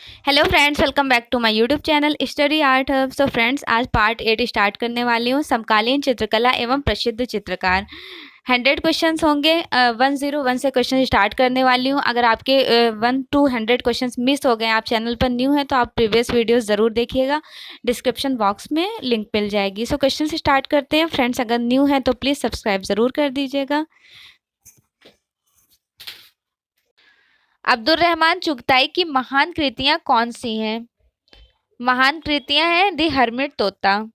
Hello friends, welcome back to my YouTube channel study art hub. So friends, आज part 8 start करने वाली हूँ। समकालीन चित्रकला एवं प्रसिद्ध चित्रकार। 100 क्वेश्चंस होंगे। 101 से क्वेश्चन स्टार्ट करने वाली हूँ। अगर आपके 1 to 100 क्वेश्चंस मिस हो गए, आप चैनल पर न्यू हैं तो आप प्रीवियस वीडियोस ज़रूर देखिएगा। डिस्क्रिप्शन बॉक्स में लिंक मिल जाएगी। सो क्वेश्चन स्टार्ट करते हैं फ्रेंड्स। अगर न्यू हैं तो प्लीज़ सब्सक्राइब ज़रूर कर दीजिएगा। अब्दुल रहमान चुगताई की महान कृतियाँ कौन सी हैं? महान कृतियां हैं दी हर्मिट तोता,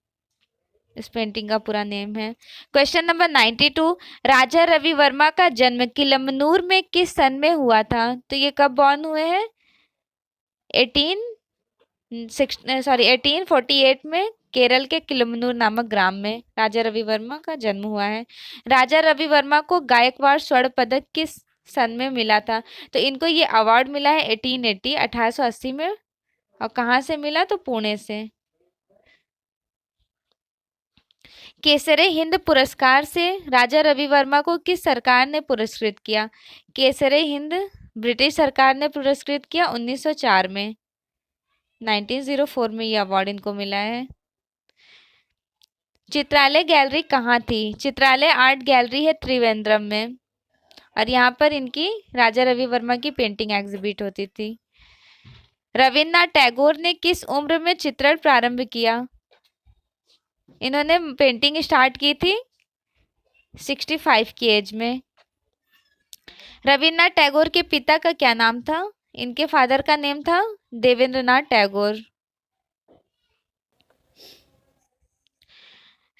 इस पेंटिंग का पूरा नेम है। क्वेश्चन नंबर 92, राजा रवि वर्मा का जन्म किलमनूर में किस सन में हुआ था? तो ये कब बॉर्न हुए हैं? 1848 में केरल के किलमनूर नामक ग्राम में राजा रवि वर्मा का जन्म हुआ है। राजा रवि वर्मा को गायकवाड़ स्वर्ण पदक किस सन में मिला था? तो इनको ये अवार्ड मिला है 1880 में। और कहाँ से मिला? तो पुणे से। केसरे हिंद पुरस्कार से राजा रवि वर्मा को किस सरकार ने पुरस्कृत किया? केसरे हिंद ब्रिटिश सरकार ने पुरस्कृत किया 1904 में। 1904 में ये अवार्ड इनको मिला है। चित्रालय गैलरी कहाँ थी? चित्रालय आर्ट गैलरी है त्रिवेंद्रम में। और यहाँ पर इनकी राजा रवि वर्मा की पेंटिंग एग्जिबिट होती थी। रविन्द्रनाथ टैगोर ने किस उम्र में चित्रण प्रारंभ किया? इन्होंने पेंटिंग स्टार्ट की थी 65 की एज में। रविन्द्रनाथ टैगोर के पिता का क्या नाम था? इनके फादर का नेम था देवेंद्रनाथ टैगोर।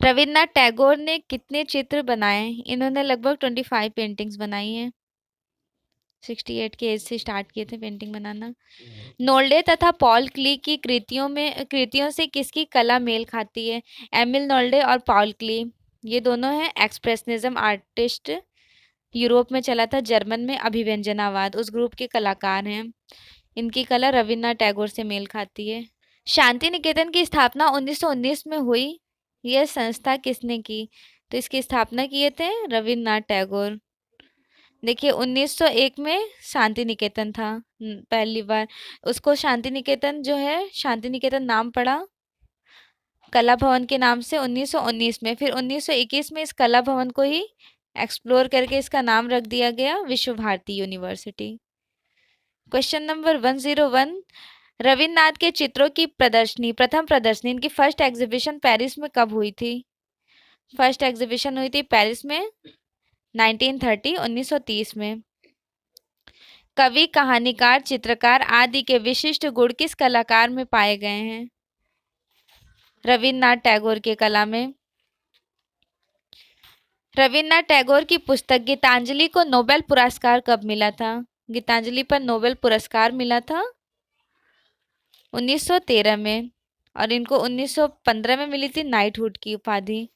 रविन्द्रनाथ टैगोर ने कितने चित्र बनाए? इन्होंने लगभग 25 पेंटिंग्स बनाई हैं। 68 के एज से स्टार्ट किए थे पेंटिंग बनाना। नोल्डे तथा पॉल क्ली की कृतियों से किसकी कला मेल खाती है? एमिल नोल्डे और पॉल क्ली, ये दोनों हैं एक्सप्रेशनिज्म आर्टिस्ट। यूरोप में चला था, जर्मन में अभिव्यंजनावाद, उस ग्रुप के कलाकार हैं। इनकी कला रविन्द्रनाथ टैगोर से मेल खाती है। शांति निकेतन की स्थापना 1919 में हुई। यह संस्था किसने की? तो इसकी स्थापना किए थे रविन्द्रनाथ टैगोर। देखिए 1901 में शांति निकेतन था पहली बार। उसको शांति निकेतन जो है, शांति निकेतन नाम पड़ा कला भवन के नाम से 1919 में। फिर 1921 में इस कला भवन को ही एक्सप्लोर करके इसका नाम रख दिया गया Vishwa Bharati university. Question number 101, Rabindranath के चित्रों की प्रथम प्रदर्शनी, इनकी फर्स्ट एग्जीबिशन पेरिस में कब हुई थी? फर्स्ट एग्जीबिशन हुई थी पेरिस में 1930 में। कवि, कहानीकार, चित्रकार आदि के विशिष्ट गुण किस कलाकार में पाए गए हैं? रविन्द्रनाथ टैगोर के कला में। रविन्द्रनाथ टैगोर की पुस्तक गीतांजलि को नोबेल पुरस्कार कब मिला था? गीतांजलि पर नोबेल पुरस्कार मिला था 1913 में। और इनको 1915 में मिली थी नाइटहुड की उपाधि।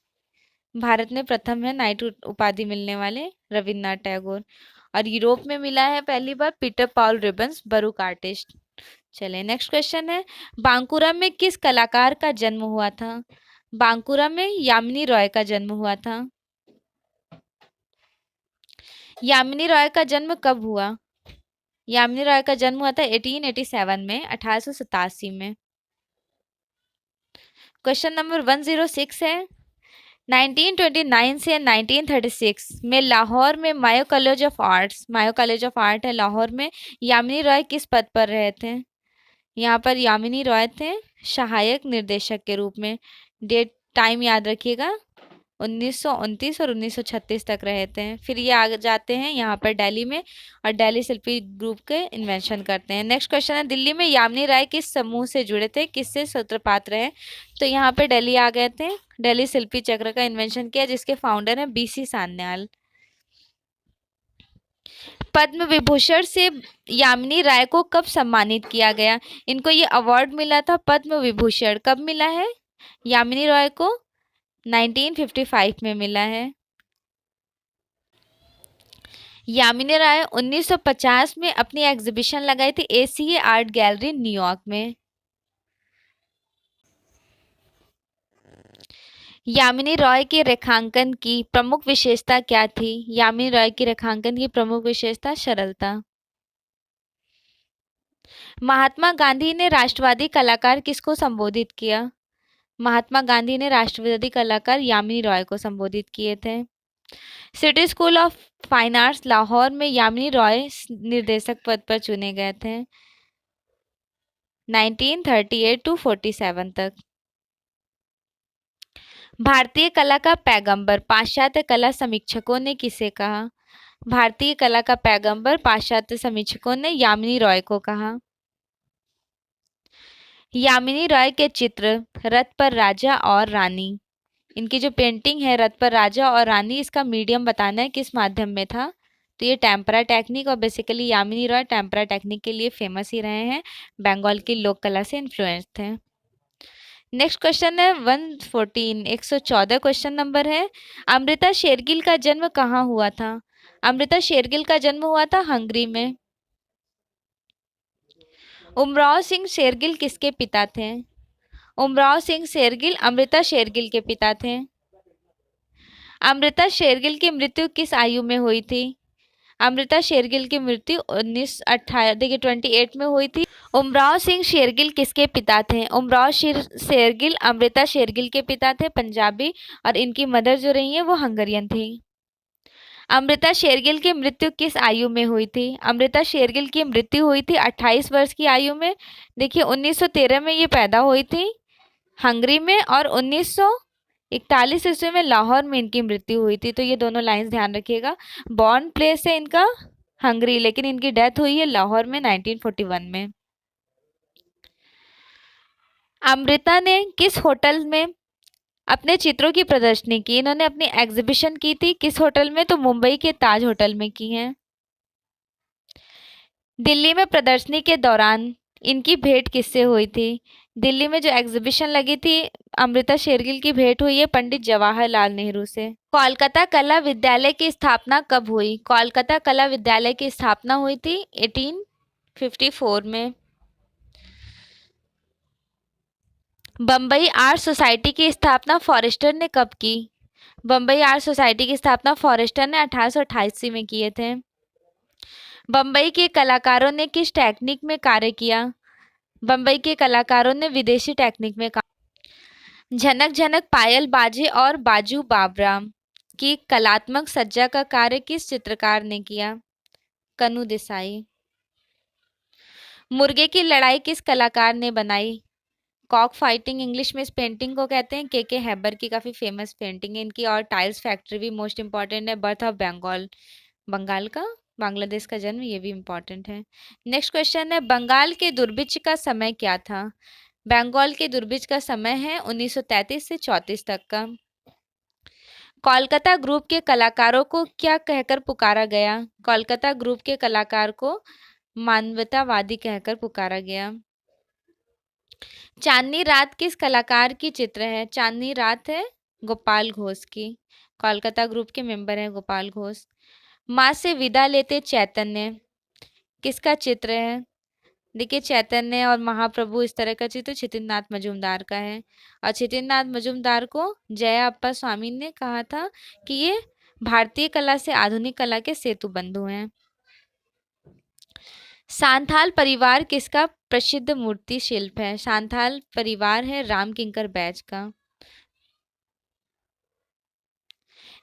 भारत में प्रथम है नाइटहुड उपाधि मिलने वाले रविन्द्रनाथ टैगोर। और यूरोप में मिला है पहली बार पीटर पॉल रिबन्स, बरूक आर्टिस्ट। चले नेक्स्ट क्वेश्चन है, बांकुरा में किस कलाकार का जन्म हुआ था? बांकुरा में यामिनी रॉय का जन्म हुआ था। यामिनी रॉय का जन्म कब हुआ? यामिनी रॉय का जन्म हुआ था 1887 में, 1887 में। क्वेश्चन नंबर 106 है, 1929 से 1936 में लाहौर में मायो कॉलेज ऑफ आर्ट है लाहौर में, यामिनी रॉय किस पद पर रहे थे? यहाँ पर यामिनी रॉय थे सहायक निर्देशक के रूप में। डेट टाइम याद रखिएगा, 1929 और 1936 तक रहे थे। फिर ये आ जाते हैं यहाँ पर दिल्ली में और दिल्ली शिल्पी ग्रुप के इन्वेंशन करते हैं। नेक्स्ट क्वेश्चन है, दिल्ली में यामिनी राय किस समूह से जुड़े थे, किससे सूत्रपात रहे? तो यहाँ पे दिल्ली आ गए थे, दिल्ली शिल्पी चक्र का इन्वेंशन किया जिसके फाउंडर हैं BC सान्याल। पद्म विभूषण से यामिनी राय को कब सम्मानित किया गया? इनको ये अवार्ड मिला था पद्म विभूषण, कब मिला है? यामिनी रॉय को 1955 में मिला है। यामिनी राय 1950 में अपनी एग्जीबिशन लगाई थी ACA आर्ट गैलरी न्यूयॉर्क में। यामिनी रॉय के रेखांकन की प्रमुख विशेषता क्या थी? यामिनी रॉय की रेखांकन की प्रमुख विशेषता सरलता। महात्मा गांधी ने राष्ट्रवादी कलाकार किसको संबोधित किया? महात्मा गांधी ने राष्ट्रवादी कलाकार यामिनी रॉय को संबोधित किए थे। City school of fine arts Lahore में यामिनी रॉय निर्देशक पद पर चुने गए थे 1938 टू 47 तक। भारतीय कला का पैगंबर पाश्चात्य कला समीक्षकों ने किसे कहा? भारतीय कला का पैगंबर पाश्चात्य समीक्षकों ने यामिनी रॉय को कहा। यामिनी रॉय के चित्र रथ पर राजा और रानी, इनकी जो पेंटिंग है रथ पर राजा और रानी, इसका मीडियम बताना है किस माध्यम में था? तो ये टेम्परा टेक्निक, और basically Yamini Roy tempera technique के लिए फेमस ही रहे हैं, बंगाल की लोक कला से इन्फ्लुएंस थे। नेक्स्ट क्वेश्चन है 114 114 क्वेश्चन नंबर है, अमृता शेरगिल का जन्म कहाँ हुआ था? अमृता शेरगिल का जन्म हुआ था हंगरी में। उमराव सिंह शेरगिल किसके पिता थे? उमराव सिंह शेरगिल अमृता शेरगिल के पिता थे। अमृता शेरगिल की मृत्यु किस आयु में हुई थी? अमृता शेरगिल की मृत्यु 28 में हुई थी। उमराव सिंह शेरगिल किसके पिता थे? उमराव शेरगिल अमृता शेरगिल के पिता थे, पंजाबी, और इनकी मदर जो रही है वो हंगरियन थी। अमृता शेरगिल की मृत्यु किस आयु में हुई थी? अमृता शेरगिल की मृत्यु हुई थी 28 वर्ष की आयु में। देखिए 1913 में ये पैदा हुई थी हंगरी में, और 1941 ईस्वी में लाहौर में इनकी मृत्यु हुई थी। तो ये दोनों लाइंस ध्यान रखिएगा। बॉर्न प्लेस है इनका हंगरी, लेकिन इनकी डेथ हुई है लाहौर में 1941 में। अमृता ने किस होटल में अपने चित्रों की प्रदर्शनी की? इन्होंने अपनी एग्जीबिशन की थी किस होटल में? तो मुंबई के ताज होटल में की है। दिल्ली में प्रदर्शनी के दौरान इनकी भेंट किससे हुई थी? दिल्ली में जो एग्जीबिशन लगी थी अमृता शेरगिल की भेंट हुई है पंडित जवाहरलाल नेहरू से। कोलकाता कला विद्यालय की स्थापना कब हुई? कोलकाता कला विद्यालय की स्थापना हुई थी 1854 में। बम्बई आर्ट सोसाइटी की स्थापना फॉरेस्टर ने कब की? बम्बई आर्ट सोसाइटी की स्थापना फॉरेस्टर ने 1888 में किए थे। बम्बई के कलाकारों ने किस टेक्निक में कार्य किया? बम्बई के कलाकारों ने विदेशी टेक्निक में काम। झनक झनक पायल बाजे और बाजू बाबरा की कलात्मक सज्जा का कार्य किस चित्रकार ने किया? कनु देसाई। मुर्गे की लड़ाई किस कलाकार ने बनाई? कॉक फाइटिंग इंग्लिश में इस पेंटिंग को कहते हैं। के हैबर की काफ़ी फेमस पेंटिंग है इनकी। और टाइल्स फैक्ट्री भी मोस्ट इम्पॉर्टेंट है। बर्थ ऑफ बंगाल, बंगाल का, बांग्लादेश का जन्म, ये भी इम्पॉर्टेंट है। नेक्स्ट क्वेश्चन है, बंगाल के दुर्भिक्ष का समय क्या था? बंगाल के दुर्भिक्ष का समय है 1933 से 34 तक का। कोलकाता ग्रुप के कलाकारों को क्या कहकर पुकारा गया? कोलकाता ग्रुप के कलाकार को मानवतावादी कहकर पुकारा गया। चांदनी रात किस कलाकार की चित्र है? चांदनी रात है गोपाल घोष की। कोलकाता ग्रुप के मेंबर हैं गोपाल घोष। माँ से विदा लेते चैतन्य किसका चित्र है? देखिए चैतन्य और महाप्रभु इस तरह का चित्र छितिन मजूमदार का है। और छितिन मजूमदार को जया अप्पा स्वामी ने कहा था कि ये भारतीय कला से आधुनिक कला के सेतु बंधु हैं। सांथाल परिवार किसका प्रसिद्ध मूर्ति शिल्प है? सांथाल परिवार है राम किंकर बैज का।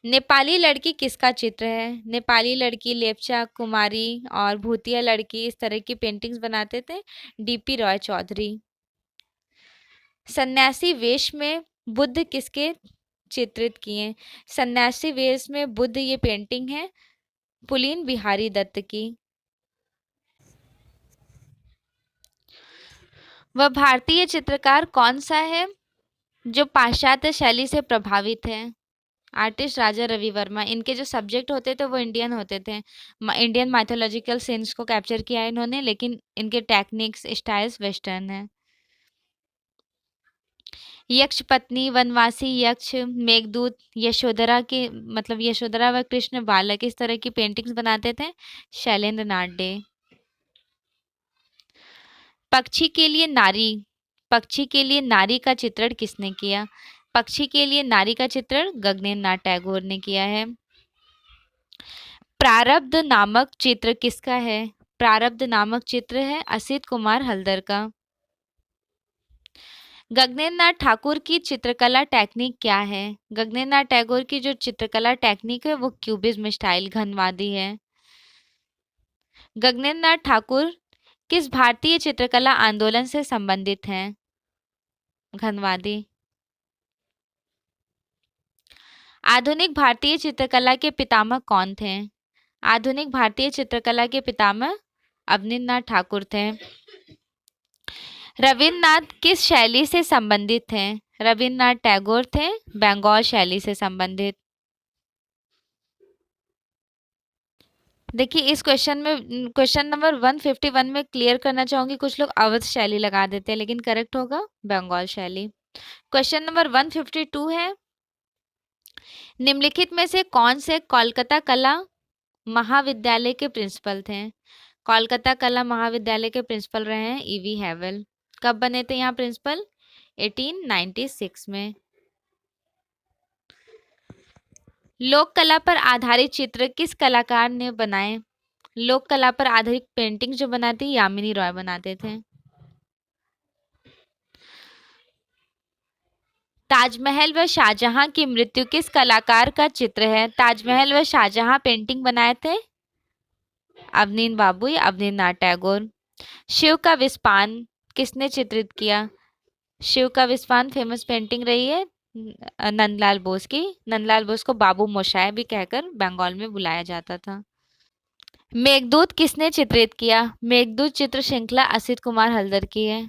नेपाली लड़की किसका चित्र है? नेपाली लड़की लेप्चा, कुमारी और भूतिया लड़की इस तरह की पेंटिंग्स बनाते थे डीपी रॉय चौधरी। सन्यासी वेश में बुद्ध किसके चित्रित किए? सन्यासी वेश में बुद्ध ये पेंटिंग है पुलीन बिहारी दत्त की। वह भारतीय चित्रकार कौन सा है जो पाश्चात्य शैली से प्रभावित है? आर्टिस्ट राजा रवि वर्मा। इनके जो सब्जेक्ट होते थे वो इंडियन होते थे, इंडियन माइथोलॉजिकल सीन्स को कैप्चर किया है इन्होंने, लेकिन इनके टेक्निक्स स्टाइल्स वेस्टर्न है। यक्ष पत्नी, वनवासी यक्ष, मेघदूत, यशोधरा के मतलब यशोधरा व कृष्ण बालक इस तरह की पेंटिंग्स बनाते थे शैलेंद्र नाथ डे। पक्षी के लिए नारी, पक्षी के लिए नारी का चित्रण किसने किया? पक्षी के लिए नारी का चित्रण गगनेन्द्र नाथ टैगोर ने किया है। प्रारब्ध नामक चित्र किसका है? प्रारब्ध नामक चित्र है असित कुमार हल्दर का। गगनेंद्र नाथ ठाकुर की चित्रकला टेक्निक क्या है? गगनेंद्र नाथ टैगोर की जो चित्रकला टेक्निक है वो क्यूबिज्म स्टाइल घनवादी है। गगनेंद्र नाथ ठाकुर किस भारतीय चित्रकला आंदोलन से संबंधित हैं? घनवादी। आधुनिक भारतीय चित्रकला के पितामह कौन थे? आधुनिक भारतीय चित्रकला के पितामह अवनींद्र नाथ ठाकुर थे। रविन्द्रनाथ किस शैली से संबंधित थे? रविन्द्रनाथ टैगोर थे बंगाल शैली से संबंधित। देखिए इस क्वेश्चन में क्वेश्चन नंबर 151 में क्लियर करना चाहूंगी, कुछ लोग अवध शैली लगा देते हैं लेकिन करेक्ट होगा बंगाल शैली। क्वेश्चन नंबर 152 है, निम्नलिखित में से कौन से कोलकाता कला महाविद्यालय के प्रिंसिपल थे? कोलकाता कला महाविद्यालय के प्रिंसिपल रहे हैं ईवी हैवल। कब बने थे यहाँ प्रिंसिपल? 1896 में। लोक कला पर आधारित चित्र किस कलाकार ने बनाए? लोक कला पर आधारित पेंटिंग जो बनाती यामिनी रॉय बनाते थे। ताजमहल व शाहजहां की मृत्यु किस कलाकार का चित्र है? ताजमहल व शाहजहां पेंटिंग बनाए थे अवनींद्र बाबू या अवनींद्र नाथ टैगोर। शिव का विस्पान किसने चित्रित किया? शिव का विस्पान फेमस पेंटिंग रही है नंदलाल बोस की। नंदलाल बोस को बाबू मोशाय भी कहकर बंगाल में बुलाया जाता था। मेघदूत किसने चित्रित किया? मेघदूत चित्र श्रृंखला असित कुमार हल्दर की है।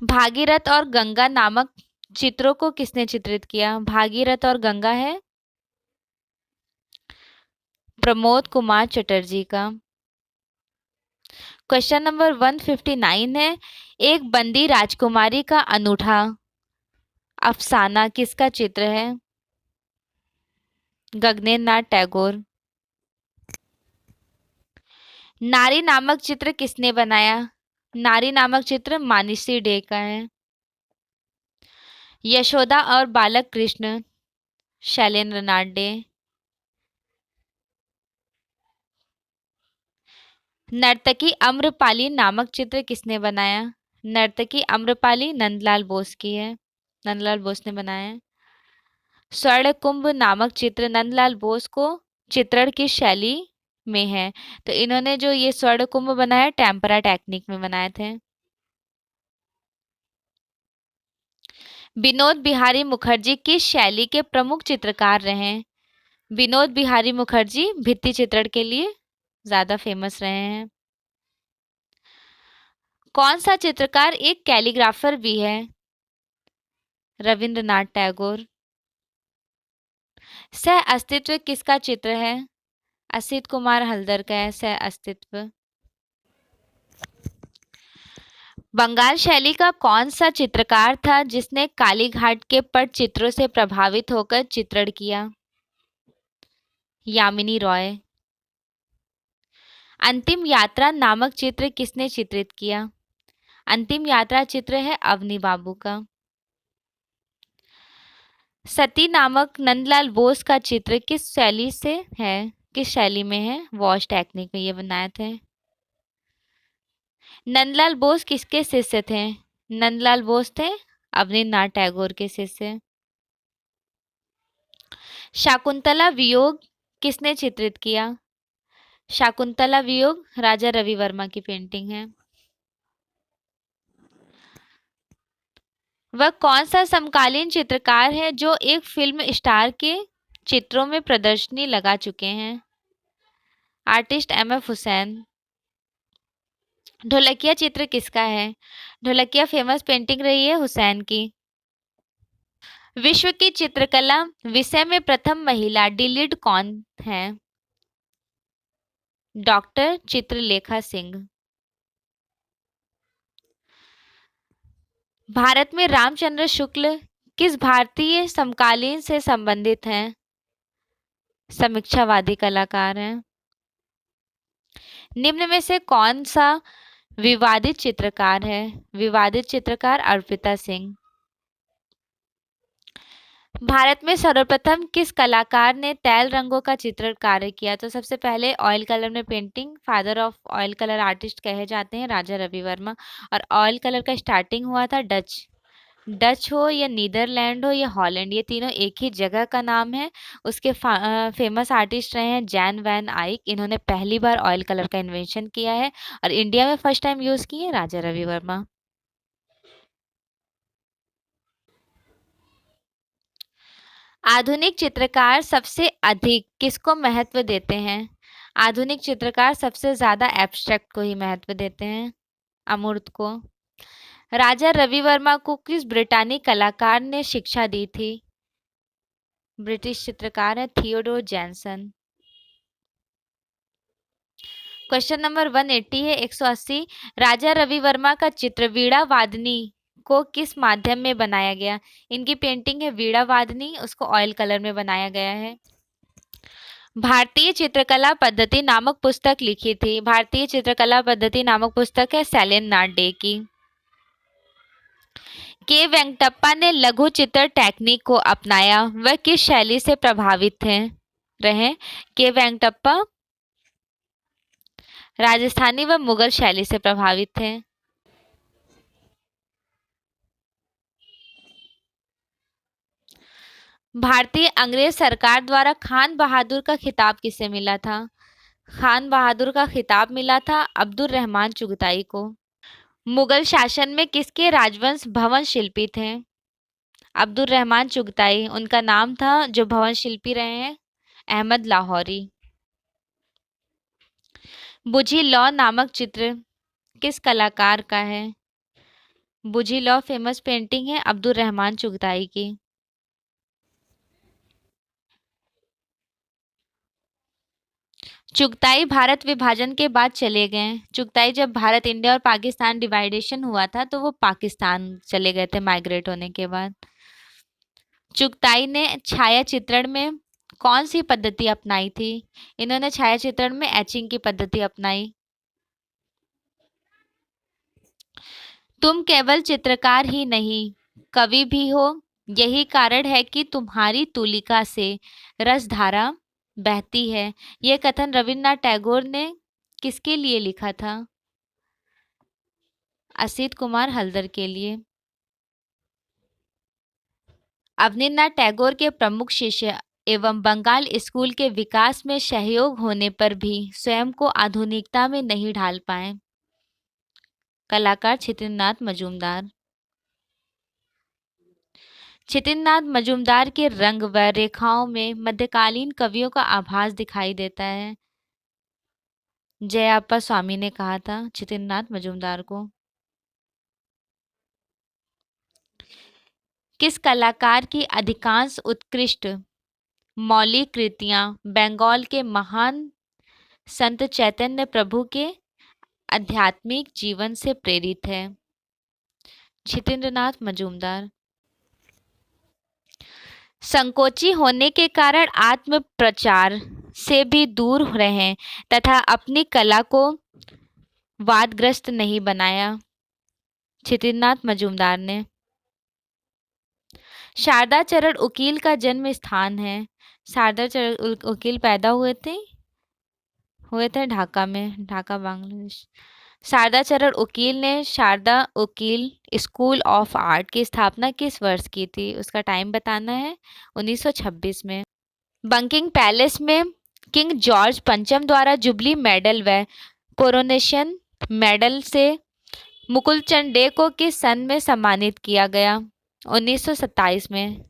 भागीरथ और गंगा नामक चित्रों को किसने चित्रित किया? भागीरथ और गंगा है प्रमोद कुमार चटर्जी का। क्वेश्चन नंबर 159 है, एक बंदी राजकुमारी का अनूठा अफसाना किसका चित्र है? गगनेंद्र नाथ टैगोर। नारी नामक चित्र किसने बनाया? नारी नामक चित्र मानिसी डे का है। यशोदा और बालक कृष्ण शैलेंद्र नाथ डे। नर्तकी अम्रपाली नामक चित्र किसने बनाया? नर्तकी अम्रपाली नंदलाल बोस की है, नंदलाल बोस ने बनाया है। स्वर्ण कुंभ नामक चित्र नंदलाल बोस को चित्रण की शैली में है, तो इन्होंने जो ये स्वर्ण कुंभ बनाया टेम्परा टेक्निक में बनाए थे। विनोद बिहारी मुखर्जी किस शैली के प्रमुख चित्रकार रहे हैं? विनोद बिहारी मुखर्जी भित्ति चित्रण के लिए ज्यादा फेमस रहे हैं। कौन सा चित्रकार एक कैलीग्राफर भी है? रविंद्रनाथ टैगोर। सह अस्तित्व किसका चित्र है? असित कुमार हल्दर का है सह अस्तित्व। बंगाल शैली का कौन सा चित्रकार था जिसने कालीघाट के पट चित्रों से प्रभावित होकर चित्रण किया? यामिनी रॉय। अंतिम यात्रा नामक चित्र किसने चित्रित किया? अंतिम यात्रा चित्र है अवनी बाबू का। सती नामक नंदलाल बोस का चित्र किस शैली से है? किस शैली में है? वॉश टेक्निक में ये बनाए थे। नंदलाल बोस किसके शिष्य थे? नंदलाल बोस थे अवनींद्र नाथ टैगोर के शिष्य। शाकुंतला वियोग किसने चित्रित किया? शाकुंतला वियोग राजा रवि वर्मा की पेंटिंग है। वह कौन सा समकालीन चित्रकार है जो एक फिल्म स्टार के चित्रों में प्रदर्शनी लगा चुके हैं? Artist MF. हुसैन। ढोलकिया चित्र किसका है? ढोलकिया फेमस पेंटिंग रही है हुसैन की। विश्व की चित्रकला विषय में प्रथम महिला डीलिट कौन है? डॉक्टर चित्रलेखा सिंह। भारत में रामचंद्र शुक्ल किस भारतीय समकालीन से संबंधित हैं? समीक्षावादी कलाकार हैं। निम्न में से कौन सा विवादित चित्रकार है? विवादित चित्रकार अर्पिता सिंह। भारत में सर्वप्रथम किस कलाकार ने तैल रंगों का चित्रण कार्य किया? तो सबसे पहले ऑयल कलर में painting, father of oil colour artist कहे जाते हैं राजा रवि वर्मा। और ऑयल कलर का स्टार्टिंग हुआ था डच। डच हो या नीदरलैंड हो या हॉलैंड, ये तीनों एक ही जगह का नाम है। उसके फेमस आर्टिस्ट रहे हैं जैन वैन आइक। इन्होंने पहली बार ऑयल कलर का इन्वेंशन किया है और इंडिया में फर्स्ट टाइम यूज किए राजा रवि वर्मा। आधुनिक चित्रकार सबसे अधिक किसको महत्व देते हैं? आधुनिक चित्रकार सबसे ज्यादा एब्स्ट्रैक्ट को ही महत्व देते हैं, अमूर्त को। राजा रवि वर्मा को किस ब्रिटानी कलाकार ने शिक्षा दी थी? ब्रिटिश चित्रकार है थियोडोर जैनसन। क्वेश्चन नंबर 180 है, 180। राजा रवि वर्मा का चित्र वीणा वादनी को किस माध्यम में बनाया गया? इनकी पेंटिंग है वीणा वादनी, उसको ऑयल कलर में बनाया गया है। भारतीय चित्रकला पद्धति नामक पुस्तक लिखी थी? भारतीय चित्रकला पद्धति नामक पुस्तक है सेलेन नाथ डे की। के वेंकटप्पा ने लघु चित्र टेक्निक को अपनाया, वह किस शैली से प्रभावित थे रहे? के वेंकटप्पा राजस्थानी व मुगल शैली से प्रभावित थे। भारतीय अंग्रेज सरकार द्वारा खान बहादुर का खिताब किसे मिला था? खान बहादुर का खिताब मिला था अब्दुल रहमान चुगताई को। मुगल शासन में किसके राजवंश भवन शिल्पी थे? अब्दुल रहमान चुगताई उनका नाम था जो भवन शिल्पी रहे हैं। अहमद लाहौरी। बुझी लॉ नामक चित्र किस कलाकार का है? बुझी लॉ फेमस पेंटिंग है अब्दुल रहमान चुगताई की। चुगताई भारत विभाजन के बाद चले गए। चुगताई जब भारत इंडिया और पाकिस्तान डिवाइडेशन हुआ था तो वो पाकिस्तान चले गए थे माइग्रेट होने के बाद। चुगताई ने छाया चित्रण में कौन सी पद्धति अपनाई थी? इन्होंने छाया चित्रण में एचिंग की पद्धति अपनाई। तुम केवल चित्रकार ही नहीं कवि भी हो, यही कारण है कि तुम्हारी तुलिका से रसधारा बहती है। यह कथन रविन्द्रनाथ टैगोर ने किसके लिए लिखा था? असित कुमार हल्दर के लिए। अवनींद्रनाथ टैगोर के प्रमुख शिष्य एवं बंगाल स्कूल के विकास में सहयोग होने पर भी स्वयं को आधुनिकता में नहीं ढाल पाए? कलाकार छितेंद्रनाथ मजूमदार। छितेंद्रनाथ मजूमदार के रंग व रेखाओं में मध्यकालीन कवियों का आभास दिखाई देता है, जयाप्पा स्वामी ने कहा था छितेंद्रनाथ मजूमदार को। किस कलाकार की अधिकांश उत्कृष्ट मौलिक कृतियां बंगाल के महान संत चैतन्य प्रभु के आध्यात्मिक जीवन से प्रेरित है? छितेंद्रनाथ मजूमदार। संकोची होने के कारण आत्म प्रचार से भी दूर रहें तथा अपनी कला को वादग्रस्त नहीं बनाया? छितेंद्रनाथ मजूमदार ने। शारदा चरण उकील का जन्म स्थान है? शारदा चरण उकील पैदा हुए थे ढाका में, ढाका बांग्लादेश। शारदा चरण उकील ने शारदा उकील स्कूल ऑफ आर्ट की स्थापना किस वर्ष की थी? उसका टाइम बताना है, 1926 में। बंकिंग पैलेस में किंग जॉर्ज पंचम द्वारा जुबली मेडल व कोरोनेशन मेडल से मुकुलचंद डे को किस सन में सम्मानित किया गया? 1927 में।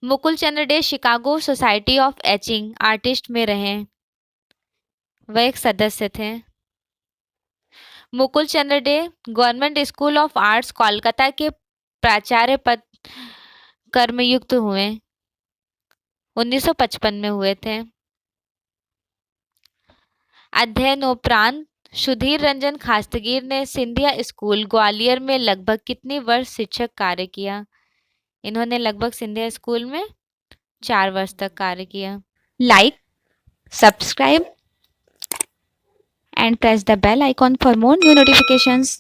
Mukulchand Dey Chicago society of etching artist में रहे, वह एक सदस्य थे। Mukulchand Dey government school of arts Kolkata के प्राचार्य पद कर्मयुक्त हुए, 1955 में हुए थे। अध्ययनोपरांत सुधीर रंजन खास्तगीर ने सिंधिया स्कूल ग्वालियर में लगभग कितनी वर्ष शिक्षक कार्य किया? इन्होंने लगभग सिंधिया स्कूल में 4 वर्ष तक कार्य किया। Like, subscribe and press the bell icon for more new notifications.